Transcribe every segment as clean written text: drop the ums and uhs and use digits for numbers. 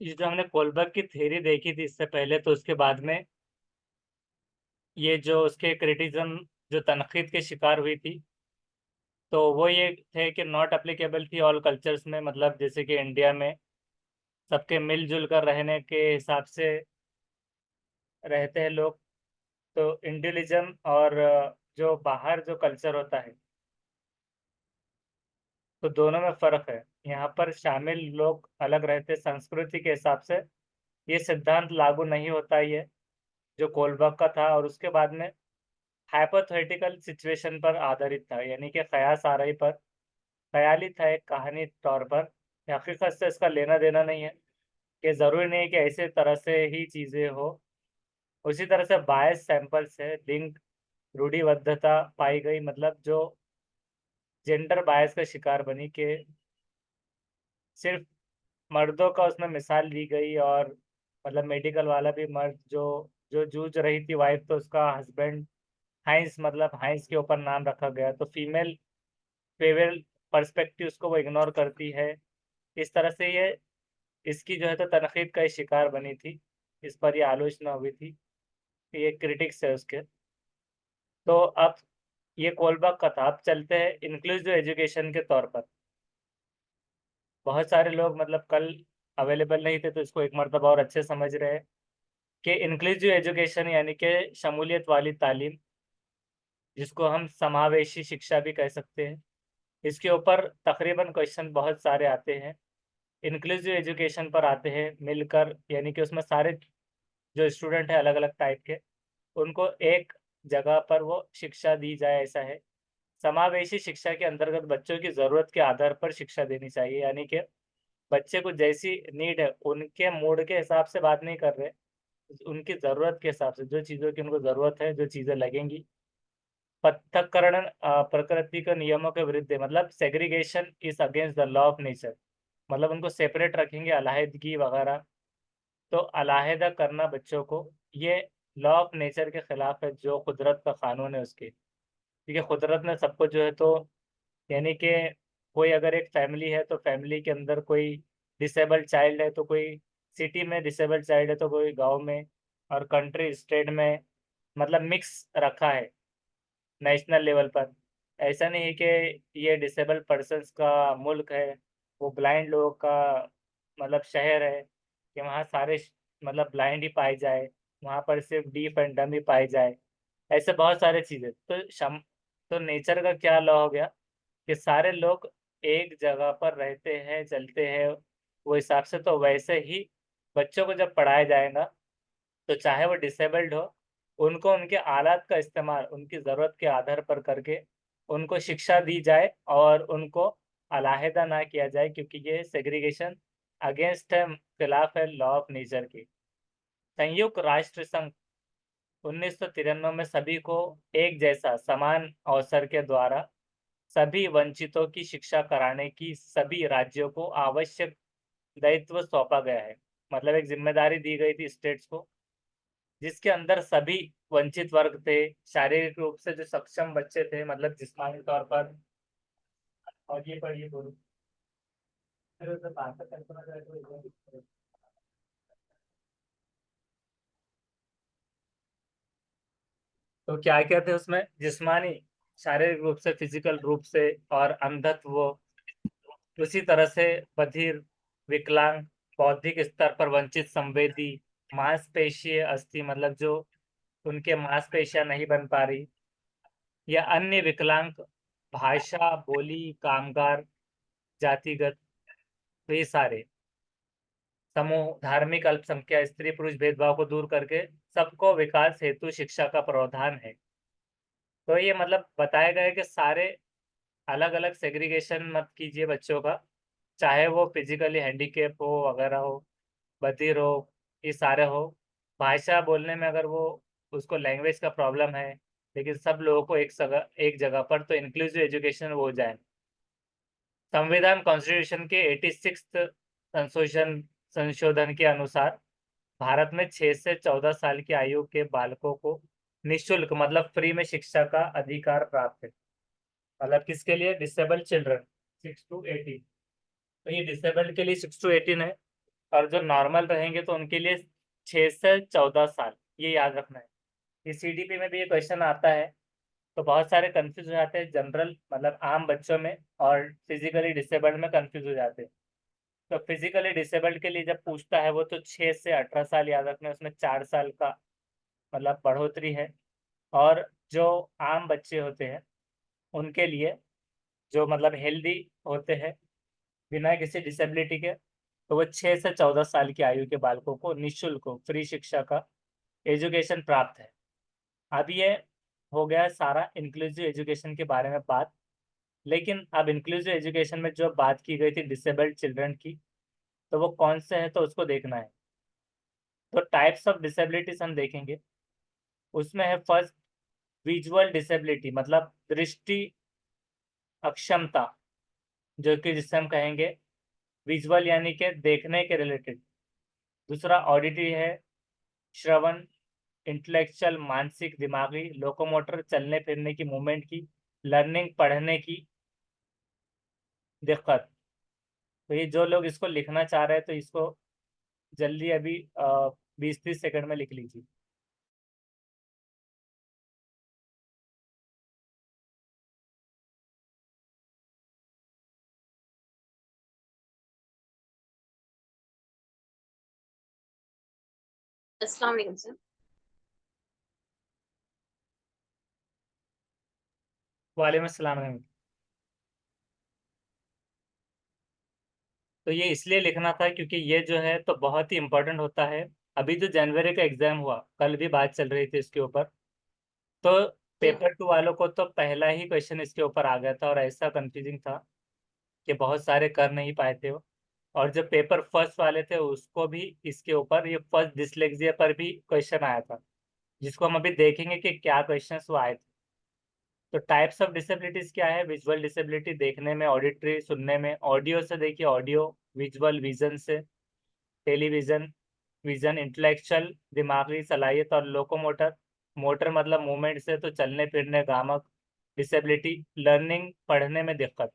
ये जो हमने कोलबर्ग की थ्योरी देखी थी इससे पहले, तो उसके बाद में ये जो उसके क्रिटिसिज्म जो तनक़ीद के शिकार हुई थी, तो वो ये थे कि नॉट एप्लीकेबल थी ऑल कल्चर्स में, मतलब जैसे कि इंडिया में सबके मिल-जुल कर रहने के हिसाब से रहते हैं लोग, तो इंडिविजुअलिज़्म और जो बाहर जो कल्चर होता है, तो दोनों में फ़र्क है। यहाँ पर शामिल लोग अलग रहते हैं संस्कृति के हिसाब से, ये सिद्धांत लागू नहीं होता ये, जो कोलबर्ग का था और उसके बाद में हाइपोथेटिकल सिचुएशन पर आधारित था, यानी कि क़यास आराई पर, ख़याली था एक कहानी तौर पर। हकीकत से इसका लेना-देना नहीं है, कि ज़रूरी नहीं है कि ऐसे तरह से ही चीज़ें हो। उसी तरह से बायस सैंपल से लिंक रूढ़िबद्धता पाई गई, मतलब जो जेंडर बायस का शिकार बनी कि सिर्फ़ मर्दों का उसमें मिसाल ली गई, और मतलब मेडिकल वाला भी मर्द जो जो जूझ रही थी वाइफ़, तो उसका हस्बैंड हाइंस, मतलब हाइंस के ऊपर नाम रखा गया, तो फीमेल पर्सपेक्टिव्स को वो इग्नोर करती है। इस तरह से ये इसकी जो है तो तनक़ीद का ही शिकार बनी थी। इस पर ये आलोचना हुई थी, ये क्रिटिक्स है उसके। तो अब ये कोलबर्ग का था, अब चलते हैं इंक्लूसिव एजुकेशन के तौर पर। बहुत सारे लोग मतलब कल अवेलेबल नहीं थे, तो इसको एक मर्तबा और अच्छे से समझ रहे हैं कि इंक्लूसिव एजुकेशन यानी कि शमूलियत वाली तालीम, जिसको हम समावेशी शिक्षा भी कह सकते हैं। इसके ऊपर तकरीबन क्वेश्चन बहुत सारे आते हैं। इंक्लूसिव एजुकेशन पर आते हैं मिलकर, यानी कि उसमें सारे जो स्टूडेंट हैं अलग-अलग टाइप के, उनको एक जगह पर वो शिक्षा दी जाए, ऐसा है। समावेशी शिक्षा के अंतर्गत बच्चों की ज़रूरत के आधार पर शिक्षा देनी चाहिए, यानी कि बच्चे को जैसी नीड है, उनके मूड के हिसाब से बात नहीं कर रहे, उनकी ज़रूरत के हिसाब से, जो चीज़ों की उनको ज़रूरत है, जो चीज़ें लगेंगी। पृथक्करण प्रकृति के नियमों के विरुद्ध है, मतलब segregation is against the law of nature, मतलब उनको सेपरेट रखेंगे, अलहदगी वगैरह। तो अलहदा करना बच्चों को, ये लॉ ऑफ नेचर के खिलाफ है, जो कुदरत का कानून है उसके। क्योंकि कुदरत ने सबको जो है तो, यानी कि कोई अगर एक फैमिली है, तो फैमिली के अंदर कोई डिसेबल्ड चाइल्ड है, तो कोई सिटी में डिसेबल्ड चाइल्ड है, तो कोई गाँव में, और कंट्री, स्टेट में, मतलब मिक्स रखा है नेशनल लेवल पर। ऐसा नहीं है कि ये डिसेबल्ड पर्सन्स का मुल्क है, वो ब्लाइंड लोगों का मतलब शहर है, कि वहाँ सारे मतलब ब्लाइंड ही पाए जाए, वहाँ पर सिर्फ़ डीफ एंड डम ही पाए जाए। ऐसे बहुत सारी चीज़ें। तो नेचर का क्या लॉ हो गया कि सारे लोग एक जगह पर रहते हैं, चलते हैं, वो हिसाब से, तो वैसे ही बच्चों को जब पढ़ाया जाएगा, तो चाहे वो डिसेबल्ड हो, उनको उनके आलात का इस्तेमाल उनकी ज़रूरत के आधार पर करके उनको शिक्षा दी जाए, और उनको अलहदा ना किया जाए, क्योंकि ये सेग्रीगेशन अगेंस्ट है, खिलाफ है लॉ ऑफ नेचर की। संयुक्त राष्ट्र संघ 1993 में सभी को एक जैसा समान अवसर के द्वारा सभी वंचितों की शिक्षा कराने की सभी राज्यों को आवश्यक दायित्व सौंपा गया है। मतलब एक ज़िम्मेदारी दी गई थी स्टेट्स को, जिसके अंदर सभी वंचित वर्ग थे, शारीरिक रूप से जो सक्षम बच्चे थे, मतलब जिस्मानी तौर पर, और ये पढ़िए गुरु। फिर उसे बात करते हैं। तो क्या-क्या थे उसमें? जिस्मानी, शारीरिक रूप से, फिज़िकल रूप से, और अंधत्व, उसी तरह से बधिर, विकलांग, बौद्धिक स्तर पर वंचित, संवेदी, मांसपेशीय अस्थि, मतलब जो उनके मांसपेशियाँ नहीं बन पा रही, या अन्य विकलांग, भाषा, बोली, कामगार, जातिगत, तो ये सारे समूह, धार्मिक अल्पसंख्या, स्त्री-पुरुष भेदभाव को दूर करके सबको विकास हेतु शिक्षा का प्रावधान है। तो ये मतलब बताया गया है कि सारे अलग-अलग सेग्रीगेशन मत कीजिए बच्चों का, चाहे वो फिज़िकली हैंडीकैप हो, वगैरह हो, बधिर हो, ये सारे हो। भाषा बोलने में अगर वो उसको लैंग्वेज का प्रॉब्लम है, लेकिन सब लोगों को एक जगह पर, तो इंक्लूसिव एजुकेशन वो हो जाए। संविधान कॉन्स्टिट्यूशन के 86th संशोधन संशोधन के अनुसार भारत में 6 से 14 साल की आयु के बालकों को निःशुल्क, मतलब फ्री में शिक्षा का अधिकार प्राप्त है। मतलब किसके लिए? Disabled children 6 to 18। तो ये डिसेबल्ड के लिए 6 टू 18 है, और जो नॉर्मल रहेंगे तो उनके लिए 6 से 14 साल, ये याद रखना है। ये सीडीपी में भी ये क्वेश्चन आता है, तो बहुत सारे कंफ्यूज हो जाते हैं जनरल मतलब आम बच्चों में, और फिजिकली डिसेबल्ड में कंफ्यूज हो जाते हैं। तो फिजिकली डिसेबल्ड के लिए जब पूछता है वो, तो 6 से 18 साल याद रखना है, उसमें 4 साल का मतलब बढ़ोतरी है। और जो आम बच्चे होते हैं उनके लिए, जो मतलब हेल्दी होते हैं बिना किसी डिसेबिलिटी के, तो वो 6 से 14 साल की आयु के बालकों को निःशुल्क फ्री शिक्षा का एजुकेशन प्राप्त है। अब ये हो गया सारा इंक्लूसिव एजुकेशन के बारे में बात। लेकिन अब इंक्लूसिव एजुकेशन में जो बात की गई थी डिसेबल्ड चिल्ड्रन की, तो वो कौन से हैं तो उसको देखना है। तो टाइप्स ऑफ डिसेबिलिटीज हम देखेंगे। उसमें है फर्स्ट विजुअल डिसेबिलिटी, मतलब दृष्टि अक्षमता, जो कि जिससे हम कहेंगे विजुअल यानी कि देखने के रिलेटेड। दूसरा ऑडिटरी है, श्रवण, इंटेलेक्चुअल मानसिक दिमागी, लोकोमोटर चलने फिरने की मूवमेंट की, लर्निंग पढ़ने की दिक्कत। तो ये जो लोग इसको लिखना चाह रहे हैं तो इसको जल्दी अभी 20-30 सेकंड में लिख लीजिए। अस्सलाम वालेकुम सर। वालेकुम अस्सलाम। तो ये इसलिए लिखना था क्योंकि ये जो है तो बहुत ही इम्पोर्टेंट होता है। अभी जो जनवरी का एग्जाम हुआ, कल भी बात चल रही थी इसके ऊपर, तो जी पेपर 2 वालों को तो पहला ही क्वेश्चन इसके ऊपर आ गया था, और ऐसा कंफ्यूजिंग था कि बहुत सारे कर नहीं पाए थे वो। और जो पेपर फर्स्ट वाले थे उसको भी इसके ऊपर ये फर्स्ट डिसलेक्सिया पर भी क्वेश्चन आया था, जिसको हम अभी देखेंगे कि क्या क्वेश्चन वो आए थे। तो टाइप्स ऑफ डिसेबिलिटीज क्या है? विजुअल डिसेबिलिटी देखने में, ऑडिटरी सुनने में, ऑडियो से देखिए ऑडियो, विजुअल विजन से, टेलीविजन विजन, इंटेलेक्चुअल दिमागी सलाहियत, और लोकोमोटर मोटर मतलब मूवमेंट से, तो चलने फिरने गामक डिसेबिलिटी, लर्निंग पढ़ने में दिक्कत।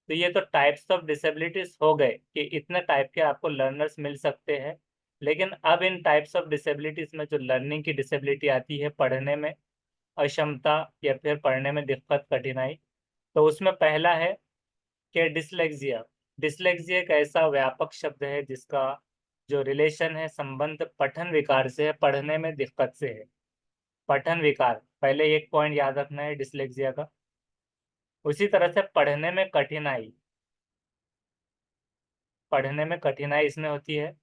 तो ये तो टाइप्स ऑफ डिसेबिलिटीज हो गए कि इतने टाइप के आपको लर्नर्स मिल सकते हैं। लेकिन अब इन टाइप्स ऑफ डिसेबिलिटीज में जो लर्निंग की डिसेबिलिटी आती है, पढ़ने में अक्षमता या फिर पढ़ने में दिक्कत कठिनाई, तो उसमें पहला है कि डिसलेक्सिया। डिसलेक्सिया एक ऐसा व्यापक शब्द है जिसका जो रिलेशन है, संबंध पठन विकार से है, पढ़ने में दिक्कत से है। पठन विकार पहले एक पॉइंट याद रखना है डिसलेक्सिया का। उसी तरह से पढ़ने में कठिनाई, पढ़ने में कठिनाई इसमें होती है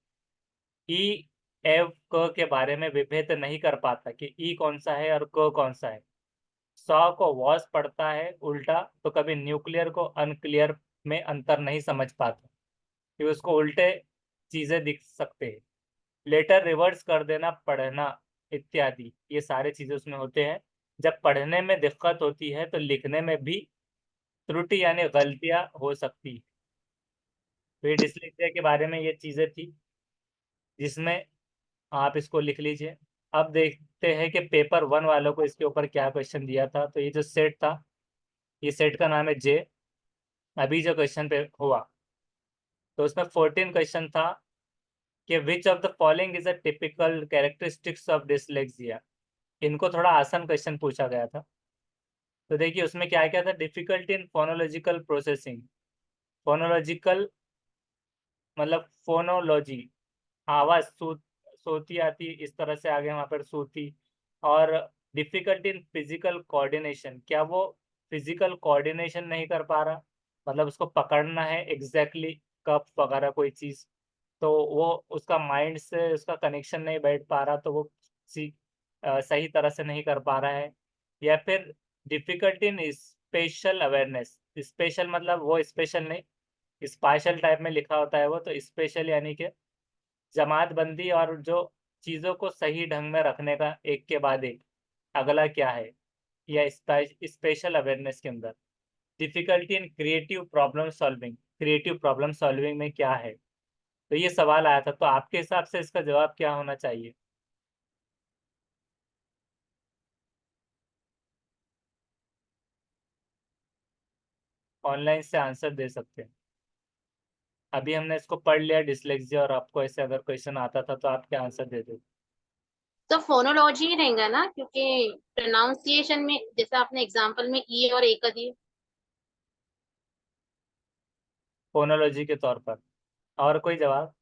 ई एव क के बारे में विभेद नहीं कर पाता कि ई कौन सा है और क कौन सा है। सौ को वॉस पढ़ता है उल्टा, तो कभी न्यूक्लियर को अनक्लियर में अंतर नहीं समझ पाता कि उसको उल्टे चीजें दिख सकते हैं। लेटर रिवर्स कर देना, पढ़ना इत्यादि, ये सारे चीजें उसमें होते हैं। जब पढ़ने में दिक्कत होती है तो लिखने में भी त्रुटि यानी गलतियां हो सकती है। तो ये डिसलेक्सिया के बारे में ये चीजें थी जिसमें आप इसको लिख लीजिए। अब देखते हैं कि पेपर 1 वालों को इसके ऊपर क्या क्वेश्चन दिया था। तो ये जो सेट था, ये सेट का नाम है जे। अभी जो क्वेश्चन पे हुआ, तो उसमें 14 क्वेश्चन था कि which of the following is a typical characteristics of dyslexia. इनको थोड़ा आसान क्वेश्चन पूछा गया था। तो देखिए उसमें क्या क्या था, difficulty in phonological processing. Phonological मतलब फोनोलॉजी, आवाज सोती आती, इस तरह से आगे वहां पर सोती। और डिफिकल्टी इन फिजिकल कोऑर्डिनेशन, क्या वो फिजिकल कोऑर्डिनेशन नहीं कर पा रहा, मतलब उसको पकड़ना है एग्जैक्टली कप वगैरह कोई चीज, तो वो उसका माइंड से उसका कनेक्शन नहीं बैठ पा रहा, तो वो सही तरह से नहीं कर पा रहा है। या फिर difficulty in special awareness, special मतलब वो स्पेशल नहीं, स्पाशल टाइप में लिखा होता है वो, तो स्पेशल यानी कि जमातबंदी और जो चीज़ों को सही ढंग में रखने का एक के बाद एक अगला क्या है, या स्पेशल अवेयरनेस के अंदर difficulty in creative problem solving, creative problem solving में क्या है। तो ये सवाल आया था, तो आपके हिसाब से इसका जवाब क्या होना चाहिए? ऑनलाइन से आंसर दे सकते हैं। अभी हमने इसको पढ़ लिया डिसलेक्सिया, और आपको ऐसे अगर क्वेश्चन आता था तो आप क्या आंसर दे दो? तो फोनोलॉजी ही रहेगा ना, क्योंकि प्रोनाउंसिएशन में जैसे आपने एग्जांपल में ई और ए का दिए। फोनोलॉजी के तौर पर। और कोई जवाब?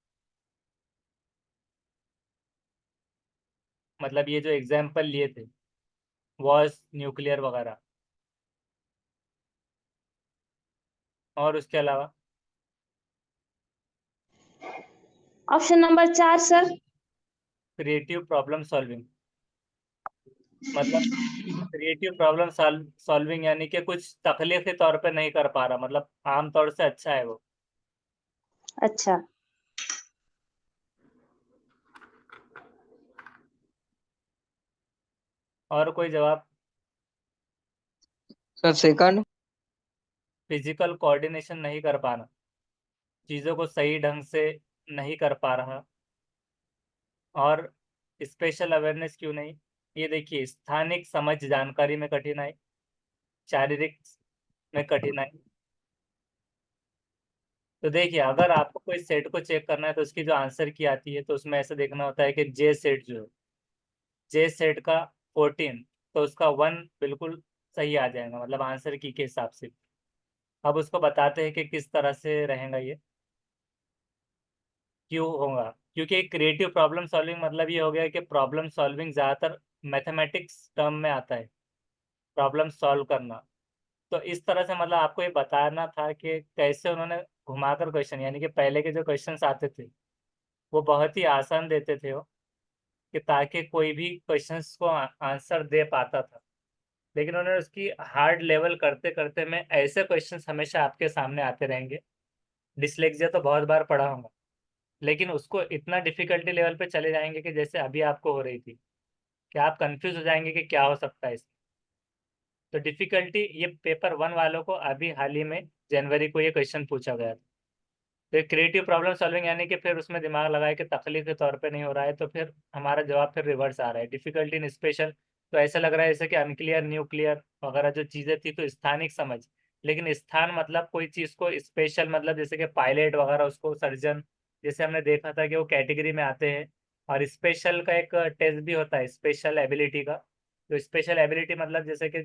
मतलब ये जो एग्जाम्पल लिए थे, वॉस, न्यूक्लियर वगैरह, और उसके अलावा? Option number 4 sir. Creative problem solving. मतलब क्रिएटिव प्रॉब्लम सॉल्विंग यानी कि कुछ तख्लीकी तौर पे नहीं कर पा रहा, मतलब आमतौर से अच्छा है वो। अच्छा। और कोई जवाब? Sir second. फिजिकल कोऑर्डिनेशन नहीं कर पाना, चीज़ों को सही ढंग से नहीं कर पा रहा। और स्पेशल अवेयरनेस क्यों नहीं? ये देखिए, स्थानिक समझ जानकारी में कठिनाई, शारीरिक में कठिनाई। तो देखिए, अगर आपको कोई सेट को चेक करना है तो उसकी जो आंसर की आती है तो उसमें ऐसे देखना होता है कि जे सेट जो है, जे सेट का 14, तो उसका 1 बिल्कुल सही आ जाएगा, मतलब आंसर की के हिसाब से। अब उसको बताते हैं कि किस तरह से रहेगा ये, क्यों होगा। क्योंकि क्रिएटिव प्रॉब्लम सॉल्विंग मतलब ये हो गया कि प्रॉब्लम सॉल्विंग ज़्यादातर मैथमेटिक्स टर्म में आता है, प्रॉब्लम सॉल्व करना। तो इस तरह से मतलब आपको ये बताना था कि कैसे उन्होंने घुमाकर क्वेश्चन, यानी कि पहले के जो क्वेश्चंस आते थे वो बहुत ही आसान देते थे वो, कि ताकि कोई भी क्वेश्चंस को आंसर दे पाता था। लेकिन उन्होंने उसकी हार्ड लेवल करते करते में ऐसे क्वेश्चंस हमेशा आपके सामने आते रहेंगे। डिसलेक्सिया तो बहुत बार पढ़ा होगा, लेकिन उसको इतना डिफिकल्टी लेवल पे चले जाएंगे कि जैसे अभी आपको हो रही थी, कि आप कंफ्यूज हो जाएंगे कि क्या हो सकता है इसमें। तो डिफिकल्टी ये पेपर 1 वालों को अभी हाल ही में जनवरी को ये क्वेश्चन पूछा गया था। तो क्रिएटिव प्रॉब्लम सॉल्विंग यानी कि फिर उसमें दिमाग लगाए कि तकलीफ के तौर पे नहीं हो रहा है, तो फिर हमारा जवाब फिर रिवर्स आ रहा है। डिफिकल्टी इन स्पेशल, तो ऐसा लग रहा है जैसे कि अनक्लियर, न्यूक्लियर वगैरह जो चीज़ें थी, तो स्थानिक समझ। लेकिन स्थान मतलब कोई चीज़ को स्पेशल, मतलब जैसे कि पायलट वगैरह, उसको सर्जन, जैसे हमने देखा था कि वो कैटेगरी में आते हैं। और स्पेशल का एक टेस्ट भी होता है स्पेशल एबिलिटी का। तो स्पेशल एबिलिटी मतलब जैसे कि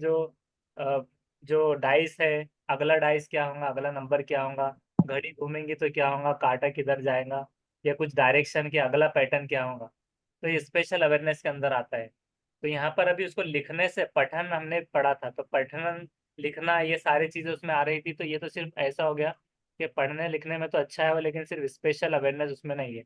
अ, जो डाइस है, अगला डाइस क्या होगा, अगला नंबर क्या होगा, घड़ी घूमेंगी तो क्या होगा, कांटा किधर जाएगा, या कुछ डायरेक्शन के अगला पैटर्न क्या होगा। तो ये स्पेशल अवेयरनेस के अंदर आता है। तो यहाँ पर अभी उसको लिखने से, पठन हमने पढ़ा था, तो पठन लिखना ये सारी चीज़ें उसमें आ रही थी। तो ये तो सिर्फ ऐसा हो गया कि पढ़ने लिखने में तो अच्छा है वो, लेकिन सिर्फ स्पेशल अवेयरनेस उसमें नहीं है।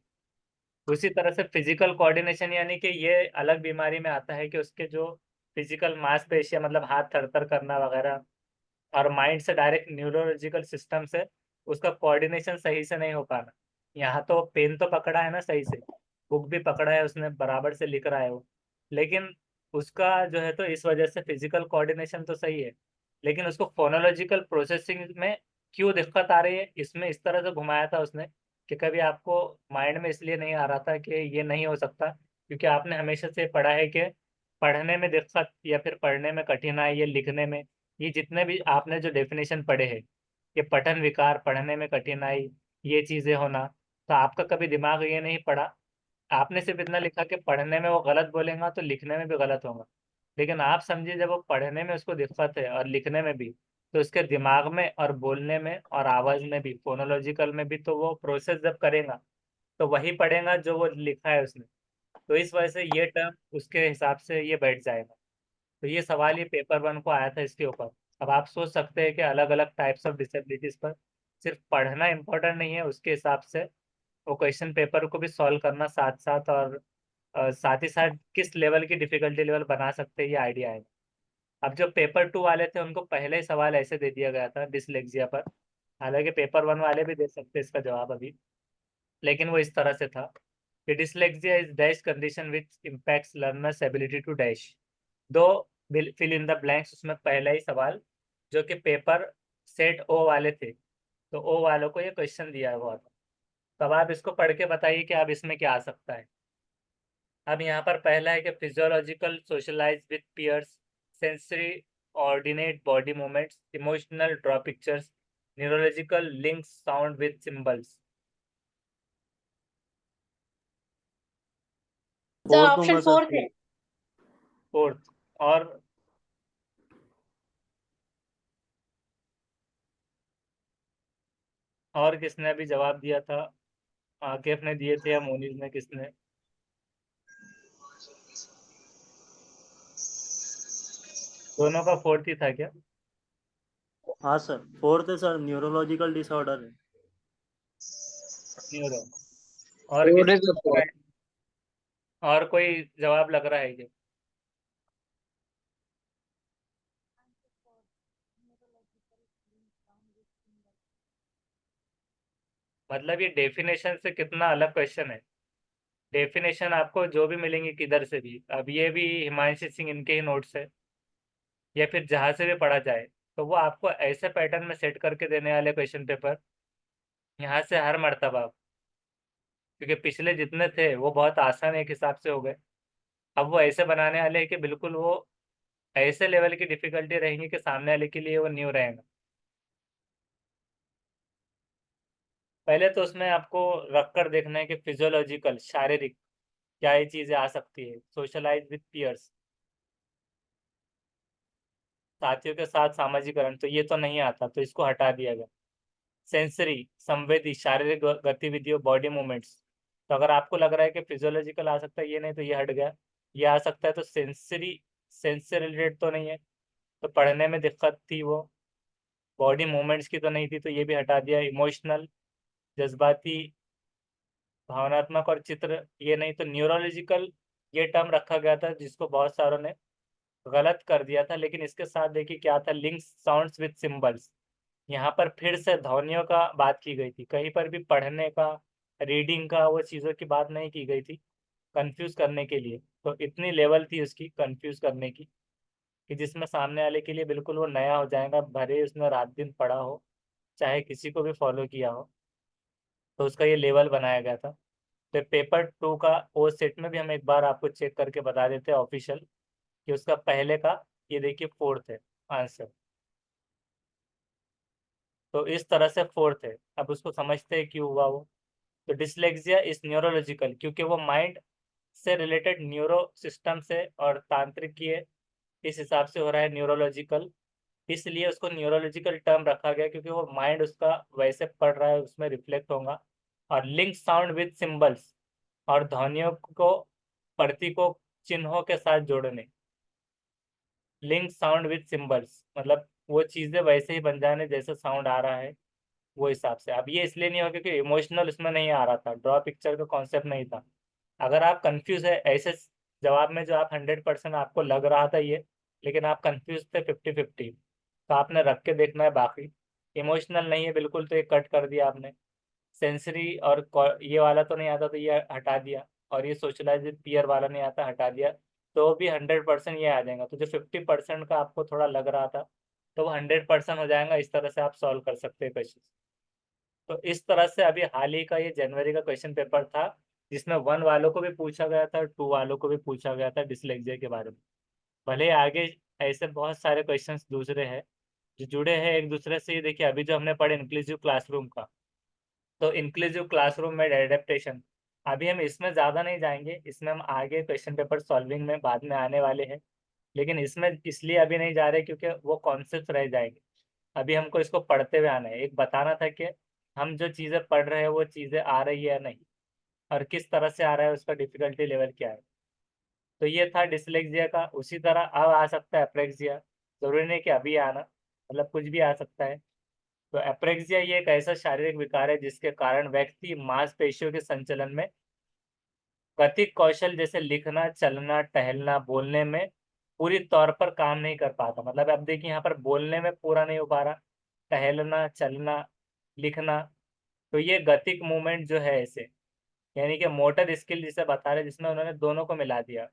उसी तरह से फिजिकल कोऑर्डिनेशन यानी कि ये अलग बीमारी में आता है कि उसके जो फिजिकल मांसपेशियां, मतलब हाथ थरथर करना वगैरह, और माइंड से डायरेक्ट न्यूरोलॉजिकल सिस्टम से उसका कोऑर्डिनेशन सही से नहीं हो पाना। यहाँ तो पेन तो पकड़ा है ना सही से, बुक भी पकड़ा है उसने, बराबर से लिख रहा है वो, लेकिन उसका जो है तो इस वजह से फिजिकल कोऑर्डिनेशन तो सही है, लेकिन उसको फोनोलॉजिकल प्रोसेसिंग में क्यों दिक्कत आ रही है, इसमें इस तरह से घुमाया था उसने कि कभी आपको माइंड में इसलिए नहीं आ रहा था कि ये नहीं हो सकता, क्योंकि आपने हमेशा से पढ़ा है कि पढ़ने में दिक्कत या फिर पढ़ने में कठिनाई या लिखने में, ये जितने भी आपने जो डेफिनेशन पढ़े हैं कि पठन विकार, पढ़ने में कठिनाई, ये चीज़ें होना, तो आपका कभी दिमाग ये नहीं पड़ा। आपने सिर्फ इतना लिखा कि पढ़ने में वो गलत बोलेगा तो लिखने में भी गलत होगा। लेकिन आप समझिए, जब वो पढ़ने में उसको दिक्कत है और लिखने में भी, तो उसके दिमाग में और बोलने में और आवाज़ में भी, फोनोलॉजिकल में भी, तो वो प्रोसेस जब करेगा तो वही पढ़ेगा जो वो लिखा है उसने। तो इस वजह से ये टर्म उसके हिसाब से ये बैठ जाएगा। तो ये सवाल ये पेपर 1 को आया था इसके ऊपर। अब आप सोच सकते हैं कि अलग अलग टाइप्स ऑफ डिसेबिलिटीज पर सिर्फ पढ़ना इम्पोर्टेंट नहीं है, उसके हिसाब से वो क्वेश्चन पेपर को भी सॉल्व करना साथ साथ, और साथ ही साथ किस लेवल की डिफिकल्टी लेवल बना सकते हैं ये आइडिया है। अब जो पेपर 2 वाले थे उनको पहले ही सवाल ऐसे दे दिया गया था डिसलेक्सिया पर, हालांकि पेपर 1 वाले भी दे सकते हैं इसका जवाब अभी, लेकिन वो इस तरह से था कि dyslexia is dash condition which impacts learners ability to dash. दो फिल इन द ब्लैंक्स, उसमें पहला ही सवाल जो कि पेपर सेट ओ वाले थे, तो ओ वालों को ये क्वेश्चन दिया हुआ था। तब आप इसको पढ़ के बताइए कि अब इसमें क्या आ सकता है। अब यहाँ पर पहला है कि physiological socialize with peers, sensory ordinate body movements, emotional draw pictures, neurological links sound with symbols. Sir fourth option दूंगा सर, 4 है। फोर्थ। और किसने अभी जवाब दिया था? आकिफ ने दिए थे या मोनिज ने, किसने? दोनों का फोर्थ ही था क्या? हाँ सर फोर्थ है सर, न्यूरोलॉजिकल डिसऑर्डर है। न्यूरो। और किस और कोई जवाब लग रहा है क्या? मतलब ये डेफिनेशन से कितना अलग क्वेश्चन है। डेफिनेशन आपको जो भी मिलेंगी किधर से भी, अब ये भी हिमांशु सिंह इनके ही नोट्स है, या फिर जहाँ से भी पढ़ा जाए, तो वो आपको ऐसे पैटर्न में सेट करके देने वाले क्वेश्चन पेपर यहाँ से हर मर्तबा। क्योंकि पिछले जितने थे वो बहुत आसान एक हिसाब से हो गए, अब वो ऐसे बनाने वाले हैं कि बिल्कुल वो ऐसे लेवल की डिफिकल्टी रहेंगी कि सामने वाले के लिए वो न्यू रहेगा। पहले तो उसमें आपको रख कर देखना है कि फिजियोलॉजिकल, शारीरिक क्या ये चीज़ें आ सकती है। सोशलाइज विद पियर्स, साथियों के साथ सामाजिकरण, तो ये तो नहीं आता, तो इसको हटा दिया गया। सेंसरी, संवेदी, शारीरिक गतिविधियों, बॉडी मूवमेंट्स, तो अगर आपको लग रहा है कि फिजियोलॉजिकल आ सकता है, ये नहीं तो ये हट गया। ये आ सकता है तो सेंसरी, सेंस से रिलेटेड तो नहीं है, तो पढ़ने में दिक्कत थी वो। बॉडी मूवमेंट्स की तो नहीं थी, तो ये भी हटा दिया। इमोशनल, जज्बाती, भावनात्मक और चित्र, ये नहीं तो न्यूरोलॉजिकल ये टर्म रखा गया था, जिसको बहुत सारों ने गलत कर दिया था। लेकिन इसके साथ देखिए क्या था, लिंक्स साउंड्स विद सिंबल्स, यहाँ पर फिर से ध्वनियों का बात की गई थी, कहीं पर भी पढ़ने का, रीडिंग का, वो चीज़ों की बात नहीं की गई थी कंफ्यूज करने के लिए। तो इतनी लेवल थी उसकी कंफ्यूज करने की कि जिसमें सामने वाले के लिए बिल्कुल वो नया हो जाएगा, भले उसने रात दिन पढ़ा हो, चाहे किसी को भी फॉलो किया हो। तो उसका ये लेवल बनाया गया था। तो पेपर 2 का ओ सेट में भी हम एक बार आपको चेक करके बता देते हैं ऑफिशियल, कि उसका पहले का ये देखिए फोर्थ है आंसर। तो इस तरह से फोर्थ है। अब उसको समझते हैं क्यों हुआ वो। तो डिसलेक्सिया इज न्यूरोलॉजिकल, क्योंकि वो माइंड से रिलेटेड न्यूरो सिस्टम से और तांत्रिकीय इस हिसाब से हो रहा है न्यूरोलॉजिकल, इसलिए उसको न्यूरोलॉजिकल टर्म रखा गया, क्योंकि वो माइंड उसका वैसे पढ़ रहा है, उसमें रिफ्लेक्ट होगा। और लिंक साउंड विद सिंबल्स, और ध्वनियों को प्रतीकों, चिन्हों के साथ जोड़ने। लिंक साउंड विद सिंबल्स मतलब वो चीज़ें वैसे ही बन जाने जैसे साउंड आ रहा है वो हिसाब से। अब ये इसलिए नहीं हो क्योंकि इमोशनल उसमें नहीं आ रहा था, ड्रॉ पिक्चर का कॉन्सेप्ट नहीं था। अगर आप कंफ्यूज है ऐसे जवाब में, जो आप 100% आपको लग रहा था ये, लेकिन आप कंफ्यूज थे 50-50, तो आपने रख के देखना है बाकी। इमोशनल नहीं है बिल्कुल, तो ये कट कर दिया आपने। सेंसरी और ये वाला तो नहीं आता, तो ये हटा दिया। और ये सोशलाइज पीयर वाला नहीं आता, हटा दिया। तो भी 100% ये आ जाएगा। तो जो 50% का आपको थोड़ा लग रहा था, तो वो 100% हो जाएगा। इस तरह से आप सॉल्व कर सकते हैं क्वेश्चन। तो इस तरह से अभी हाल ही का ये जनवरी का क्वेश्चन पेपर था, जिसमें 1 वालों को भी पूछा गया था, 2 वालों को भी पूछा गया था डिसलेक्सिया के बारे में। भले ही आगे ऐसे बहुत सारे क्वेश्चंस दूसरे हैं जो जुड़े हैं एक दूसरे से। ये देखिए अभी जो हमने पढ़े इंक्लूसिव क्लासरूम का, तो इंक्लूसिव क्लासरूम में एडेप्टेशन, अभी हम इसमें ज़्यादा नहीं जाएंगे, इसमें हम आगे क्वेश्चन पेपर सॉल्विंग में बाद में आने वाले हैं। लेकिन इसमें इसलिए अभी नहीं जा रहे क्योंकि वो कॉन्सेप्ट रह जाएंगे। अभी हमको इसको पढ़ते हुए आना है, एक बताना था कि हम जो चीज़ें पढ़ रहे हैं वो चीज़ें आ रही है या नहीं, और किस तरह से आ रहा है, उसका डिफिकल्टी लेवल क्या है। तो ये था डिसलेक्सिया का। उसी तरह अब आ सकता है एप्रेक्सिया, जरूरी नहीं कि अभी आना, मतलब कुछ भी आ सकता है। तो एप्रेक्सिया ये एक ऐसा शारीरिक विकार है जिसके कारण व्यक्ति मांसपेशियों के संचलन में, गतिक कौशल जैसे लिखना, चलना, टहलना, बोलने में पूरी तौर पर काम नहीं कर पाता। मतलब अब देखिए यहाँ पर बोलने में पूरा नहीं हो पा रहा, टहलना, चलना, लिखना। तो ये गतिक मूवमेंट जो है ऐसे, यानी कि मोटर स्किल जिसे बता रहे, जिसमें उन्होंने दोनों को मिला दिया,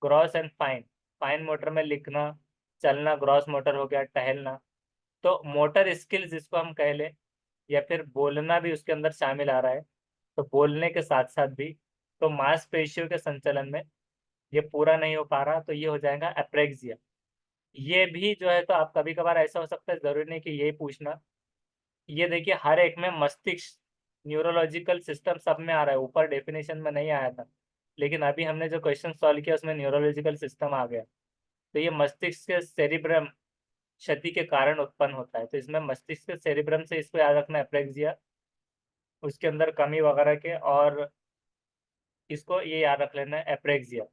gross and fine. Fine motor में लिखना, चलना, ग्रॉस मोटर हो गया टहलना। तो मोटर स्किल्स जिसको हम कह ले, या फिर बोलना भी उसके अंदर शामिल आ रहा है, तो बोलने के साथ साथ भी, तो मांसपेशियों के संचलन में ये पूरा नहीं हो पा रहा, तो ये हो जाएगा एप्रेक्सिया। ये भी जो है, तो आप कभी कभार ऐसा हो सकता है, जरूरी नहीं कि यही पूछना। ये देखिए हर एक में मस्तिष्क, न्यूरोलॉजिकल सिस्टम सब में आ रहा है, ऊपर डेफिनेशन में नहीं आया था। लेकिन अभी हमने जो क्वेश्चन सॉल्व किया उसमें न्यूरोलॉजिकल सिस्टम आ गया। तो ये मस्तिष्क के सेरिब्रम क्षति के कारण उत्पन्न होता है। तो इसमें मस्तिष्क के सेरिब्रम से इसको याद रखना, एप्रेक्सिया, उसके अंदर कमी वगैरह के, और इसको ये याद रख लेना है, apraxia.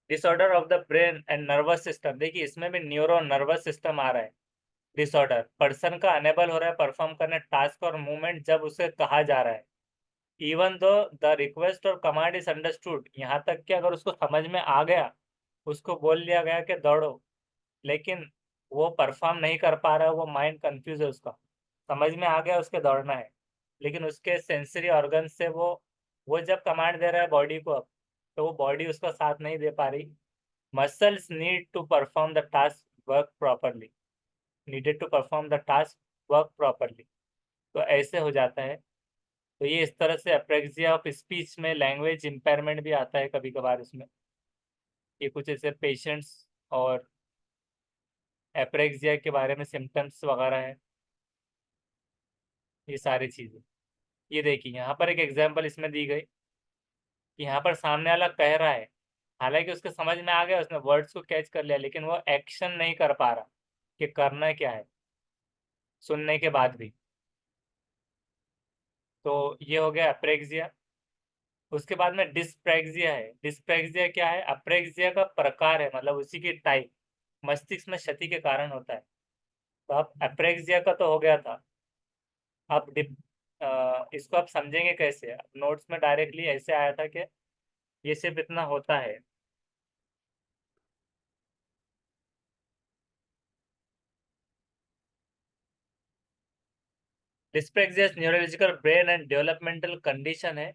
Disorder of the brain and nervous system, देखिए इसमें भी न्यूरो नर्वस सिस्टम आ रहा है। डिसऑर्डर, पर्सन का अनेबल हो रहा है परफॉर्म करने टास्क और मूवमेंट जब उसे कहा जा रहा है, इवन दो द रिक्वेस्ट और कमांड इज अंडरस्टूड, यहाँ तक कि अगर उसको समझ में आ गया, उसको बोल दिया गया कि दौड़ो, लेकिन वो परफॉर्म नहीं कर पा रहा है, वो माइंड कंफ्यूज है, उसका समझ में आ गया उसके दौड़ना है, लेकिन उसके सेंसरी ऑर्गन से वो जब कमांड दे रहा है बॉडी को, अब तो वो बॉडी उसका साथ नहीं दे पा रही। Muscles need to perform the task work properly, needed to perform the task work properly, तो ऐसे हो जाता है। तो ये इस तरह से अप्रेक्सिया ऑफ स्पीच में लैंग्वेज इम्पेयरमेंट भी आता है कभी कभार इसमें। ये कुछ ऐसे पेशेंट्स और एप्रेक्सिया के बारे में सिम्टम्स वगैरह है, ये सारी चीज़ें। ये देखिए यहाँ पर एक एग्जांपल इसमें दी गई कि यहाँ पर सामने वाला कह रहा है, हालांकि उसके समझ में आ गया, उसने वर्ड्स को कैच कर लिया, लेकिन वो एक्शन नहीं कर पा रहा कि करना क्या है सुनने के बाद भी। तो ये हो गया अप्रेक्सिया। उसके बाद में डिस्प्रेक्सिया है। डिस्प्रेक्सिया क्या है? अप्रेक्सिया का प्रकार है, मतलब उसी की टाइप, मस्तिष्क में क्षति के कारण होता है। तो अब अप्रेक्सिया का तो हो गया था, अब इसको आप समझेंगे कैसे? नोट्स में डायरेक्टली ऐसे आया था कि ये सिर्फ इतना होता है। Dyspraxia neurological brain and developmental condition है।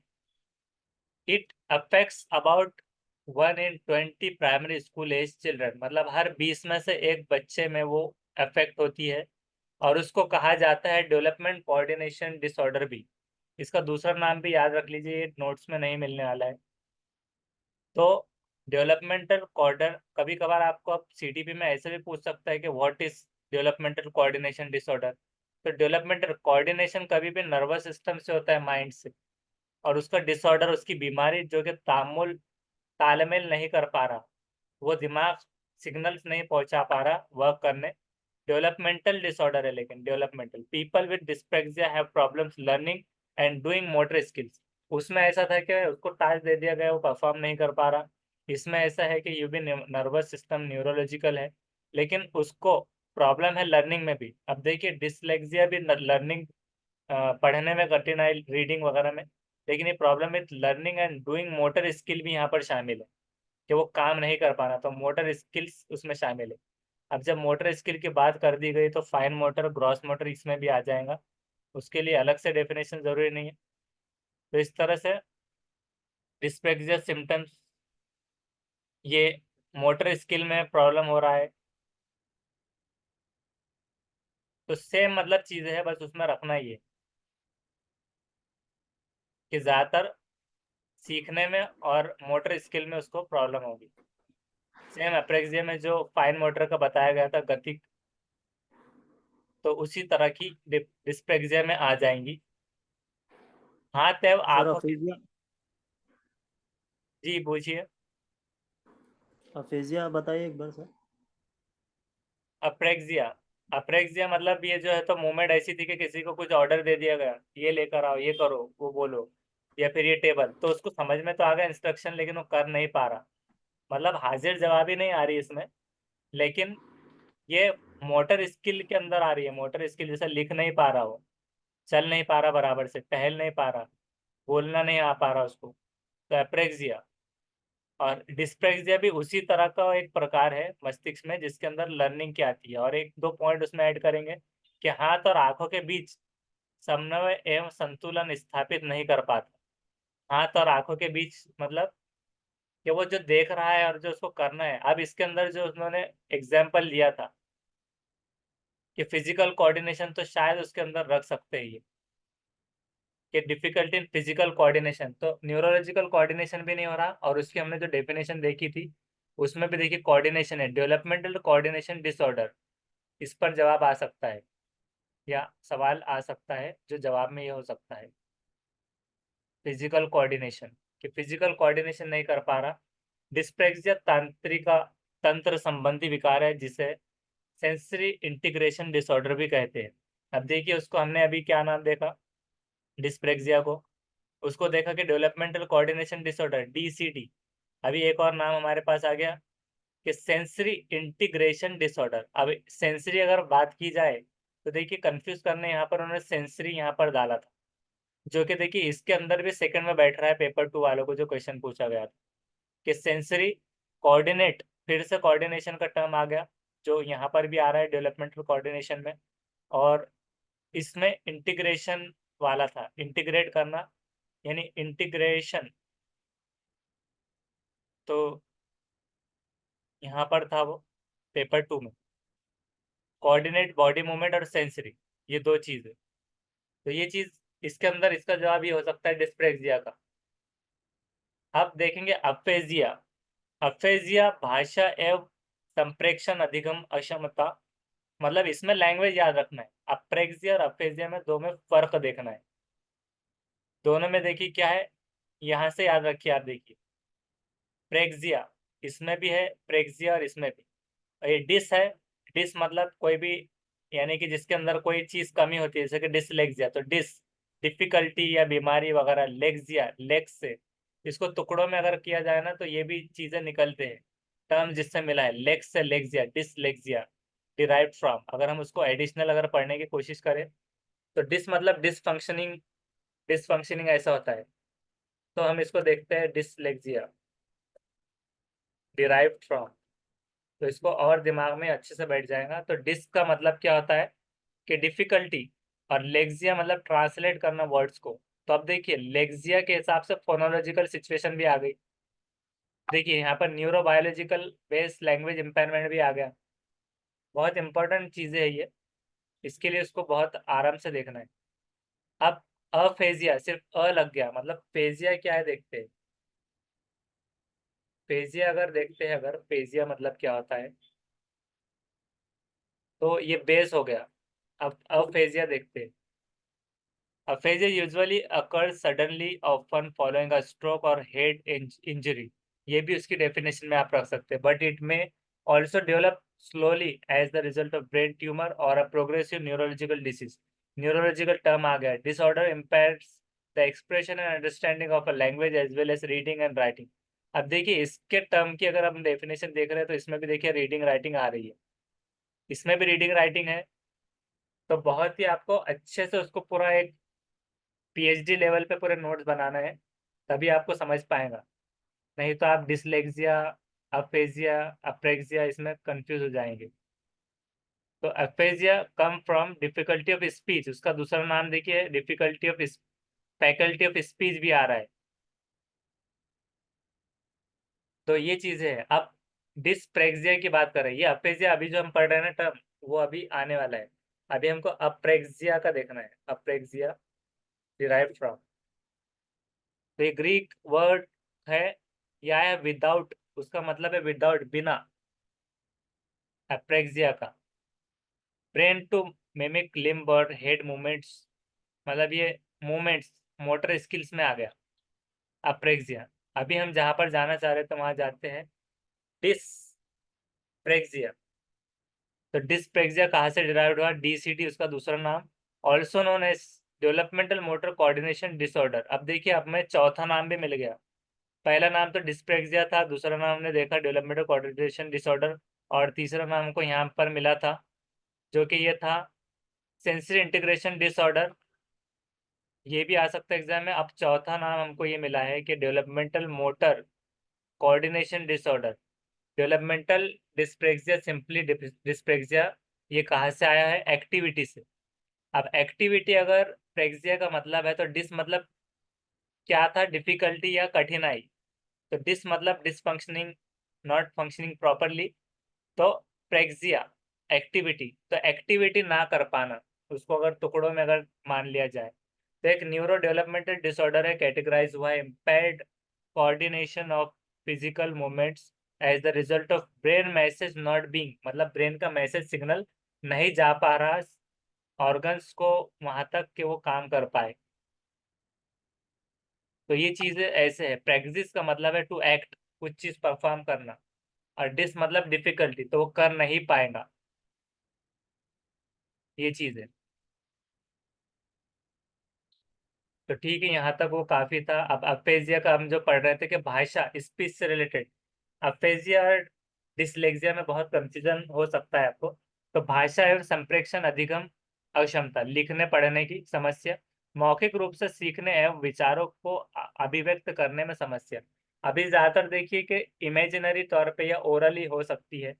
It affects about 1 in 20 primary school age children, मतलब हर 20 में से एक बच्चे में वो अफेक्ट होती है, और उसको कहा जाता है डेवलपमेंट कोऑर्डिनेशन डिसऑर्डर भी। इसका दूसरा नाम भी याद रख लीजिए, ये नोट्स में नहीं मिलने वाला है। तो डेवलपमेंटल कोऑर्डर, कभी कभार आपको अब सीटीपी में ऐसे भी पूछ सकता है कि what is developmental coordination disorder. तो डेवलपमेंटल कोऑर्डिनेशन कभी भी नर्वस सिस्टम से होता है, माइंड से, और उसका डिसऑर्डर, उसकी बीमारी जो कि तालमेल नहीं कर पा रहा, वो दिमाग सिग्नल्स नहीं पहुंचा पा रहा वर्क करने, डेवलपमेंटल डिसऑर्डर है। लेकिन developmental people with dyspraxia have problems learning and doing motor skills. उसमें ऐसा था कि उसको टास्क दे दिया गया, वो परफॉर्म नहीं कर पा रहा। इसमें ऐसा है कि ये भी नर्वस सिस्टम न्यूरोलॉजिकल है, लेकिन उसको प्रॉब्लम है लर्निंग में भी। अब देखिए डिसलेक्सिया भी लर्निंग, पढ़ने में कठिनाई, रीडिंग वगैरह में, लेकिन ये problem with learning and doing motor skill भी यहाँ पर शामिल है, कि वो काम नहीं कर पा रहा, तो मोटर स्किल्स उसमें शामिल है। अब जब मोटर स्किल की बात कर दी गई तो फाइन मोटर, ग्रॉस मोटर इसमें भी आ जाएगा, उसके लिए अलग से डेफिनेशन जरूरी नहीं है। तो इस तरह से डिस्पेक्सिया सिम्टम्स, ये मोटर स्किल में प्रॉब्लम हो रहा है, तो सेम मतलब चीज़ें है, बस उसमें रखना ही है कि ज़्यादातर सीखने में और मोटर स्किल में उसको प्रॉब्लम होगी। सेम अप्रेक्सिया में जो फाइन मोटर का बताया गया था, गति, तो उसी तरह की डिस्प्रेक्सिया में आ जाएंगी। हाथ एवं सर आंखों के, अफेजिया, जी पूछिए। अफेजिया बताइए एक बार सर। अप्रेक्सिया, अप्रेक्सिया मतलब ये जो है, तो मूवमेंट ऐसी थी कि किसी को कुछ ऑर्डर दे दिया गया, ये लेकर आओ, ये करो, वो बोलो, या फिर ये टेबल, तो उसको समझ में तो आ गया इंस्ट्रक्शन, लेकिन वो कर नहीं पा रहा, मतलब हाजिर जवाबी नहीं आ रही इसमें, लेकिन ये मोटर स्किल के अंदर आ रही है। मोटर स्किल जैसे लिख नहीं पा रहा हो, चल नहीं पा रहा बराबर से, टहल नहीं पा रहा, बोलना नहीं आ पा रहा उसको, तो अप्रेक्सिया। और डिस्प्रेक्सिया भी उसी तरह का एक प्रकार है मस्तिष्क में, जिसके अंदर लर्निंग की आती है। और एक दो पॉइंट उसमें ऐड करेंगे कि हाथ और आंखों के बीच समन्वय एवं संतुलन स्थापित नहीं कर पाता। हाथ और आंखों के बीच मतलब कि वो जो देख रहा है और जो उसको करना है। अब इसके अंदर जो उन्होंने एग्जाम्पल लिया था कि फिजिकल कोऑर्डिनेशन, तो शायद उसके अंदर रख सकते हैं ये कि डिफिकल्टी इन फिजिकल कोऑर्डिनेशन, तो न्यूरोलॉजिकल कोऑर्डिनेशन भी नहीं हो रहा। और उसकी हमने जो डेफिनेशन देखी थी उसमें भी देखिए कोऑर्डिनेशन है, डेवलपमेंटल कोऑर्डिनेशन डिसऑर्डर, इस पर जवाब आ सकता है। या सवाल आ सकता है जो जवाब में ये हो सकता है। फिजिकल कोऑर्डिनेशन, कि फिजिकल कोऑर्डिनेशन नहीं कर पा रहा। डिस्प्रेक्सिया तंत्रिका तंत्र संबंधी विकार है जिसे सेंसरी इंटीग्रेशन डिसऑर्डर भी कहते हैं। अब देखिए उसको हमने अभी क्या नाम देखा, डिस्प्रेक्सिया को, उसको देखा कि डेवलपमेंटल कोऑर्डिनेशन डिसऑर्डर DCD। अभी एक और नाम हमारे पास आ गया कि सेंसरी इंटीग्रेशन डिसऑर्डर। अब सेंसरी अगर बात की जाए तो देखिए कंफ्यूज करने यहाँ पर उन्होंने सेंसरी यहाँ पर डाला था, जो कि देखिए इसके अंदर भी सेकंड में बैठ रहा है पेपर 2 वालों को जो क्वेश्चन पूछा गया था कि सेंसरी कोऑर्डिनेट, फिर से कोऑर्डिनेशन का टर्म आ गया जो यहाँ पर भी आ रहा है डेवलपमेंटल कोऑर्डिनेशन में, और इसमें इंटीग्रेशन वाला था, इंटीग्रेट करना यानी इंटीग्रेशन। तो यहाँ पर था वो पेपर 2 में कोऑर्डिनेट बॉडी मूवमेंट और सेंसरी, ये दो चीज है। तो ये चीज इसके अंदर इसका जवाब ये हो सकता है डिस्प्रेक्सिया का। अब देखेंगे अफेजिया। अफेजिया भाषा एवं संप्रेक्षण अधिगम अक्षमता, मतलब इसमें लैंग्वेज याद रखना है। अप्रेक्सिया और अफेजिया में दो में फर्क देखना है। दोनों में देखिए क्या है, यहाँ से याद रखिए आप, देखिए प्रेक्सिया इसमें भी है, प्रेक्सिया और इसमें भी। और ये डिस है, डिस मतलब कोई भी, यानी कि जिसके अंदर कोई चीज कमी होती है, जैसे कि डिसलेक्सिया, तो डिस डिफिकल्टी या बीमारी वगैरह, लेक्सिया लेक्स से, इसको टुकड़ों में अगर किया जाए ना तो ये भी चीजें निकलते हैं। टर्म जिससे मिला है लेक्स से लेक्सिया, डिसलेक्सिया डिराइव्ड फ्रॉम, अगर हम उसको एडिशनल अगर पढ़ने की कोशिश करें तो डिस मतलब डिसफंक्शनिंग, डिसफंक्शनिंग ऐसा होता है। तो हम इसको देखते हैं डिसलेक्सिया डिराइव्ड फ्रॉम, तो इसको और दिमाग में अच्छे से बैठ जाएगा। तो डिस का मतलब क्या होता है कि डिफिकल्टी, और लेक्सिया मतलब ट्रांसलेट करना वर्ड्स को। तो अब देखिए लेक्सिया के हिसाब से फोनोलॉजिकल सिचुएशन भी आ गई। देखिए यहाँ पर न्यूरोबायोलॉजिकल बेस्ड लैंग्वेज इम्पेयरमेंट भी आ गया। बहुत इंपॉर्टेंट चीजें है ये, इसके लिए उसको बहुत आराम से देखना है। अब अफेजिया, सिर्फ लग गया, मतलब फेजिया क्या है देखते हैं। फेजिया अगर देखते हैं, अगर फेजिया मतलब क्या होता है, तो ये बेस हो गया। अब अफेजिया देखते हैं। Aphasia usually occurs suddenly, often following a stroke or head injury. ये भी उसकी डेफिनेशन में आप रख सकते हैं, बट इट में also develop slowly as the result of brain tumor or a progressive neurological disease. Neurological term आ गया, disorder impairs the expression and understanding of a language as well as reading and writing. अब देखिए इसके term की अगर हम definition देख रहे हैं तो इसमें भी देखिए रीडिंग राइटिंग आ रही है, इसमें भी रीडिंग राइटिंग है। तो बहुत ही आपको अच्छे से उसको पूरा एक PhD लेवल पे पूरे नोट्स बनाना है, तभी आपको समझ पाएगा। नहीं तो आप डिसलेक्सिया, अफेजिया, अप्रेक्सिया इसमें कंफ्यूज हो जाएंगे। तो aphasia come from difficulty of speech, उसका दूसरा नाम देखिए difficulty of faculty of speech भी आ रहा है। तो ये चीजें है। अब डिस्प्रेक्सिया की बात कर रहे हैं, ये अफेजिया अभी जो हम पढ़ रहे हैं ना टर्म, वो अभी आने वाला है। अभी हमको अप्रेक्सिया का देखना है, अप्रेक्सिया डिराइव फ्रॉम। तो ये ग्रीक वर्ड है, या है विदाउट, उसका मतलब है विदाउट, बिना, अप्रेक्सिया का। ब्रेन टू मिमिक लिम्ब और हेड मूवमेंट्स, मतलब ये मूवमेंट्स मोटर स्किल्स में आ गया अप्रेक्सिया। अभी हम जहाँ पर जाना चाह रहे हैं तो वहाँ जाते हैं डिस्प्रेक्सिया। तो डिस्प्रेक्सिया कहाँ से डिराइव्ड हुआ, DCD उसका दूसरा नाम, also known as developmental motor coordination disorder. अब देखिए अब हमें चौथा नाम भी मिल गया। पहला नाम तो डिस्प्रेक्सिया था, दूसरा नाम हमने देखा डेवलपमेंटल कोऑर्डिनेशन डिसऑर्डर, और तीसरा नाम हमको यहाँ पर मिला था जो कि ये था सेंसरी इंटीग्रेशन डिसऑर्डर। ये भी आ सकता है एग्जाम में। अब चौथा नाम हमको ये मिला है कि developmental motor coordination disorder, developmental dyspraxia, simply dyspraxia. ये कहाँ से आया है, एक्टिविटी से। अब एक्टिविटी अगर प्रेक्सिया का मतलब है तो डिस मतलब क्या था, डिफिकल्टी या कठिनाई। तो डिस मतलब डिसफंक्शनिंग, नॉट फंक्शनिंग प्रॉपरली। तो प्रेक्सिया एक्टिविटी, तो एक्टिविटी ना कर पाना, उसको अगर टुकड़ों में अगर मान लिया जाए तो एक न्यूरो डेवलपमेंटल डिसऑर्डर है, कैटेगराइज हुआ है impaired coordination of physical movements as the result of brain message not being, मतलब ब्रेन का मैसेज सिग्नल नहीं जा पा रहा ऑर्गन्स को वहां तक कि वो काम कर पाए। तो ये चीजें ऐसे है। प्रैक्टिस का मतलब है टू एक्ट, कुछ चीज परफॉर्म करना, और डिस मतलब डिफिकल्टी, तो वो कर नहीं पाएगा, ये चीज है। तो ठीक है, यहाँ तक वो काफी था। अब अफेजिया का हम जो पढ़ रहे थे कि भाषा, स्पीच से रिलेटेड। अफेजिया और डिसलेक्सिया में बहुत कंफ्यूजन हो सकता है आपको। तो भाषा एवं संप्रेषण अधिगम अक्षमता, लिखने पढ़ने की समस्या, मौखिक रूप से सीखने एवं विचारों को अभिव्यक्त करने में समस्या। अभी ज्यादातर देखिए कि इमेजिनरी तौर पे या ओरली हो सकती है,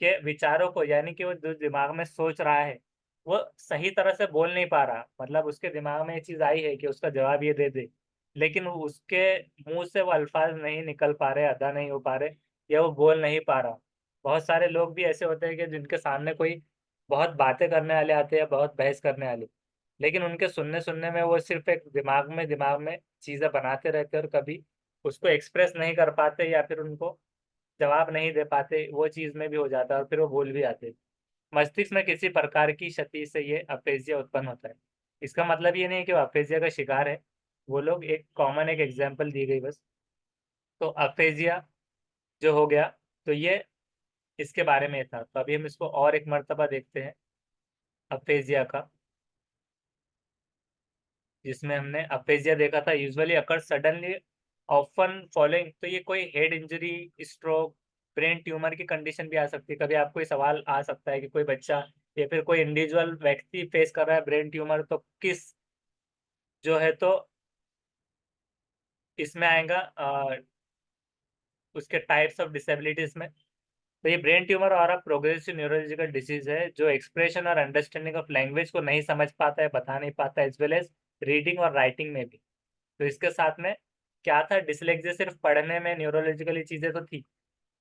के विचारों को, यानी कि वो जो दिमाग में सोच रहा है वो सही तरह से बोल नहीं पा रहा, मतलब उसके दिमाग में ये चीज आई है कि उसका जवाब ये दे दे, लेकिन वो उसके मुंह से वो अल्फाज नहीं निकल पा रहे, अदा नहीं हो पा रहे, या वो बोल नहीं पा रहा। बहुत सारे लोग भी ऐसे होते हैं कि जिनके सामने कोई बहुत बातें करने वाले आते हैं, बहुत बहस करने वाले, लेकिन उनके सुनने सुनने में वो सिर्फ एक दिमाग में चीजें बनाते रहते हैं, और कभी उसको एक्सप्रेस नहीं कर पाते, या फिर उनको जवाब नहीं दे पाते, वो चीज में भी हो जाता है और फिर वो भूल भी जाते। मस्तिष्क में किसी प्रकार की क्षति से ये अपेजिया उत्पन्न होता है। इसका मतलब ये नहीं है कि वो अपेजिया का शिकार है, वो लोग एक कॉमन एक एग्जाम्पल दी गई बस। तो अपेजिया जो हो गया, तो ये इसके बारे में था। तो अभी हम इसको और एक मर्तबा देखते हैं अपेजिया का, जिसमें हमने अपेजिया देखा था यूजुअली अकर सडनली ऑफन फॉलोइंग। तो ये कोई head injury, stroke, brain tumour की कंडीशन भी आ सकती है। कभी आपको ये सवाल आ सकता है कि कोई बच्चा या फिर कोई इंडिविजुअल व्यक्ति फेस कर रहा है ब्रेन ट्यूमर, तो किस जो है तो इसमें आएगा उसके टाइप्स ऑफ डिसेबिलिटीज में। तो ये ब्रेन ट्यूमर और प्रोग्रेसिव न्यूरोलॉजिकल डिसीज है जो एक्सप्रेशन और अंडरस्टैंडिंग ऑफ लैंग्वेज को नहीं समझ पाता है, बता नहीं पाता, एज वेल एज रीडिंग और राइटिंग में भी। तो इसके साथ में क्या था, डिसलेक्सिया सिर्फ पढ़ने में न्यूरोलॉजिकली चीजें तो थी,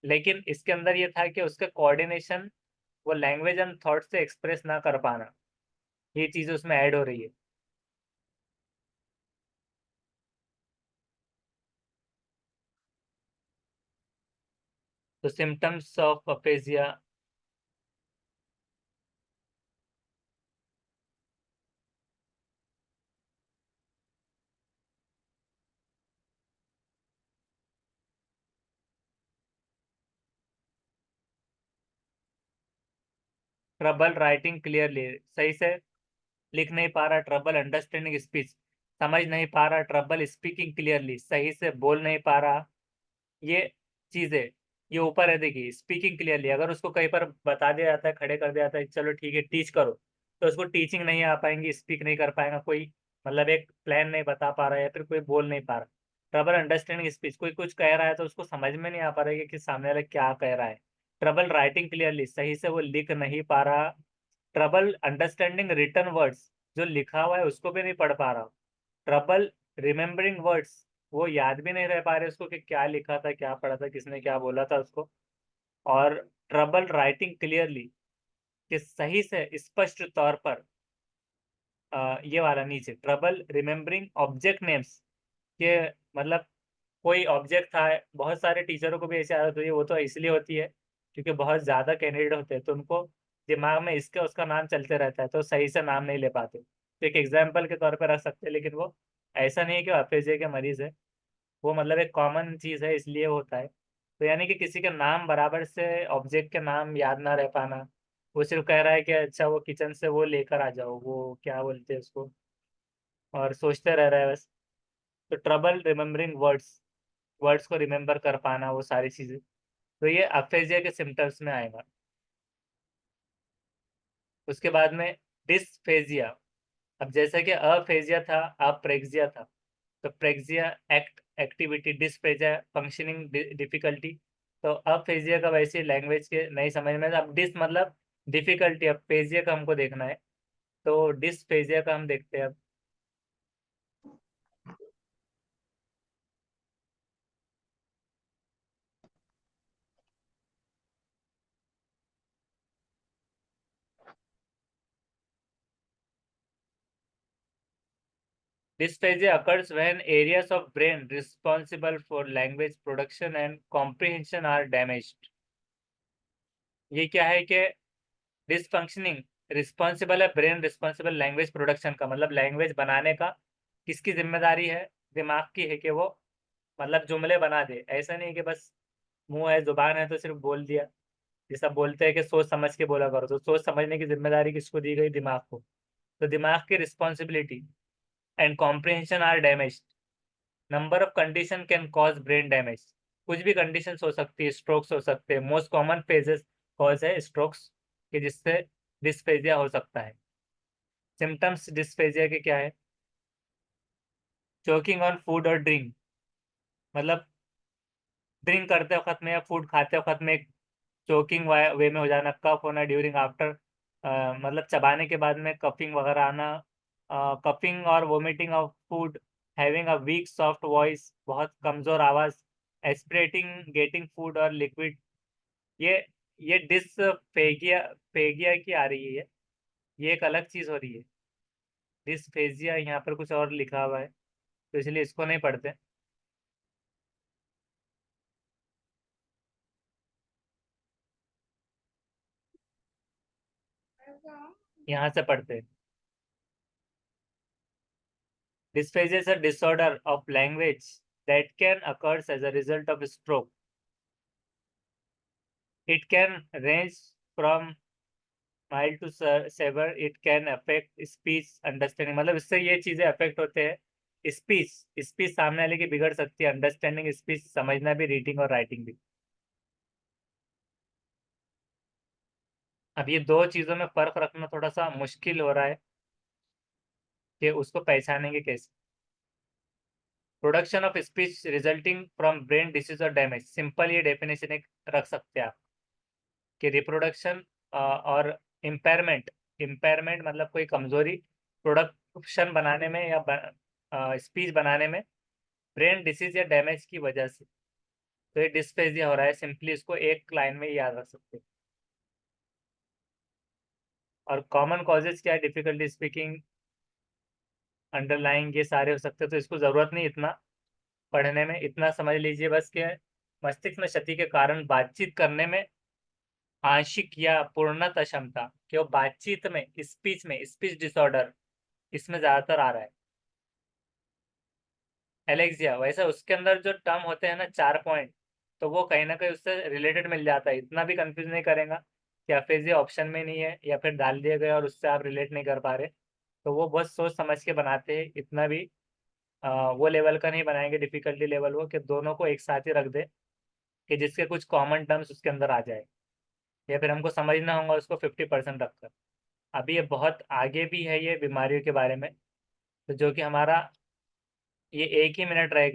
लेकिन इसके अंदर ये था कि उसका कोऑर्डिनेशन, वो लैंग्वेज एंड थॉट से एक्सप्रेस ना कर पाना, ये चीज उसमें ऐड हो रही है। तो symptoms of aphasia, trouble writing clearly, सही से लिख नहीं पा रहा, ट्रबल अंडरस्टैंडिंग स्पीच, समझ नहीं पा रहा, ट्रबल स्पीकिंग क्लियरली, सही से बोल नहीं पा रहा, ये चीजें, ये ऊपर है देखिए। स्पीकिंग क्लियरली, अगर उसको कहीं पर बता दिया जाता है, खड़े कर दिया जाता है, चलो ठीक है टीच करो, तो उसको टीचिंग नहीं आ पाएंगी, स्पीक नहीं कर पाएगा, कोई मतलब एक प्लान नहीं बता पा रहा है, या फिर कोई बोल नहीं पा रहा। ट्रबल अंडरस्टैंडिंग स्पीच, कोई कुछ कह रहा है तो उसको समझ में नहीं आ पा रहा है कि सामने वाला क्या कह रहा है। ट्रबल राइटिंग क्लियरली, सही से वो लिख नहीं पा रहा। ट्रबल अंडरस्टैंडिंग रिटन वर्ड्स, जो लिखा हुआ है उसको भी नहीं पढ़ पा रहा। ट्रबल रिमेम्बरिंग वर्ड्स, वो याद भी नहीं रह पा रहे उसको कि क्या लिखा था, क्या पढ़ा था, किसने क्या बोला था उसको। और ट्रबल राइटिंग क्लियरली, कि सही से स्पष्ट तौर पर ये वाला नीचे, ट्रबल रिमेम्बरिंग ऑब्जेक्ट नेम्स, के मतलब कोई ऑब्जेक्ट था। बहुत सारे टीचरों को भी ऐसी आदत होती है, वो तो इसलिए होती है क्योंकि बहुत ज़्यादा कैंडिडेट होते हैं, तो उनको दिमाग में इसका उसका नाम चलते रहता है, तो सही से नाम नहीं ले पाते। तो एक एग्जाम्पल के तौर पर रख सकते हैं, लेकिन वो ऐसा नहीं है कि वो अफेजिया के मरीज है, वो मतलब एक कॉमन चीज़ है इसलिए होता है। तो यानी कि किसी के नाम बराबर से ऑब्जेक्ट के नाम याद ना रह पाना, वो सिर्फ कह रहा है कि अच्छा वो किचन से वो लेकर आ जाओ, वो क्या बोलते हैं उसको, और सोचते रह रहा है बस। तो ट्रबल रिमेम्बरिंग वर्ड्स, वर्ड्स को रिमेम्बर कर पाना, वो सारी चीज़ें, तो ये अफेजिया के सिम्टम्स में आएगा। उसके बाद में डिसफेजिया। अब जैसे कि अफेजिया था, अप्रेक्सिया था, तो praxia act activity, dysphagia functioning difficulty. तो अफेजिया का वैसे लैंग्वेज के नहीं समझ में। अब डिस मतलब डिफिकल्टी, अब फेजिया का हमको देखना है, तो डिसफेजिया का हम देखते हैं अब। Dysphagia occurs when areas of brain responsible for language production and comprehension are damaged. ये क्या है कि डिसफंक्शनिंग, रिस्पॉन्सिबल है ब्रेन रिस्पॉन्सिबल लैंग्वेज प्रोडक्शन का, मतलब लैंग्वेज बनाने का किसकी जिम्मेदारी है? दिमाग की है कि वो मतलब जुमले बना दे। ऐसा नहीं कि बस मुंह है जुबान है तो सिर्फ बोल दिया। जैसा बोलते हैं कि सोच समझ के बोला करो, तो सोच समझने की जिम्मेदारी किसको दी गई? दिमाग को। तो दिमाग की responsibility and comprehension are damage. Number of condition can cause brain damage. कुछ भी कंडीशन हो सकती है, स्ट्रोक्स हो सकते हैं। मोस्ट कॉमन फेजेस कॉज है स्ट्रोक्स कि जिससे डिस्फेजिया हो सकता है। सिम्टम्स डिस्फेजिया के क्या है? चोकिंग ऑन फूड और ड्रिंक, मतलब ड्रिंक करते वक्त में या फूड खाते वक्त में एक चोकिंग वे में हो जाना, कफ होना ड्यूरिंग आफ्टर, मतलब चबाने के बाद में कफिंग वगैरह आना, कफिंग और vomiting of food, having a weak soft voice, बहुत कमजोर आवाज, एस्पिरेटिंग गेटिंग फूड और लिक्विड। ये ये डिस्फेगिया फेगिया की आ रही है, ये एक अलग चीज हो रही है। डिस्फेजिया यहाँ पर कुछ और लिखा हुआ है तो इसलिए इसको नहीं पढ़ते। यहाँ से पढ़ते हैं। Dysphagia is a disorder of language that can occur as a result of stroke. It can range from mild to severe. It can affect speech understanding, मतलब इससे ये चीजें अफेक्ट होते हैं। स्पीच स्पीच सामने वाले की बिगड़ सकती है, अंडरस्टैंडिंग स्पीच समझना भी, रीडिंग और राइटिंग भी। अब ये दो चीजों में फर्क रखना थोड़ा सा मुश्किल हो रहा है कि उसको पहचानेंगे कैसे। Production of speech resulting from brain disease और डैमेज, सिंपल ये डेफिनेशन एक रख सकते हैं आप कि रिप्रोडक्शन और इम्पेयरमेंट। इम्पेयरमेंट मतलब कोई कमजोरी प्रोडक्शन बनाने में या स्पीच बनाने में ब्रेन डिसीज या डैमेज की वजह से। तो ये डिस्पेजिया हो रहा है, सिंपली इसको एक लाइन में याद रख सकते हैं। और कॉमन कॉजेज क्या है? डिफिकल्टी स्पीकिंग, अंडरलाइंग, ये सारे हो सकते हैं। तो इसको जरूरत नहीं इतना पढ़ने में, इतना समझ लीजिए बस कि मस्तिष्क में क्षति के कारण बातचीत करने में आंशिक या पूर्णतः क्षमता, कि वो बातचीत में स्पीच डिसऑर्डर इसमें ज्यादातर आ रहा है। एलेक्सिया, वैसे उसके अंदर जो टर्म होते हैं ना 4 पॉइंट, तो वो कहीं ना कहीं उससे रिलेटेड मिल जाता है। इतना भी कंफ्यूज नहीं करेगा कि अफेजिया ऑप्शन में नहीं है या फिर डाल दिए गए और उससे आप रिलेट नहीं कर पा रहे। तो वो बहुत सोच समझ के बनाते हैं, इतना भी वो लेवल का नहीं बनाएंगे डिफिकल्टी लेवल वो, कि दोनों को एक साथ ही रख दे कि जिसके कुछ कॉमन टर्म्स उसके अंदर आ जाए, या फिर हमको समझना होगा उसको 50% रखकर। अभी ये बहुत आगे भी है ये बीमारियों के बारे में, तो जो कि हमारा ये 1 ही मिनट रह गया है।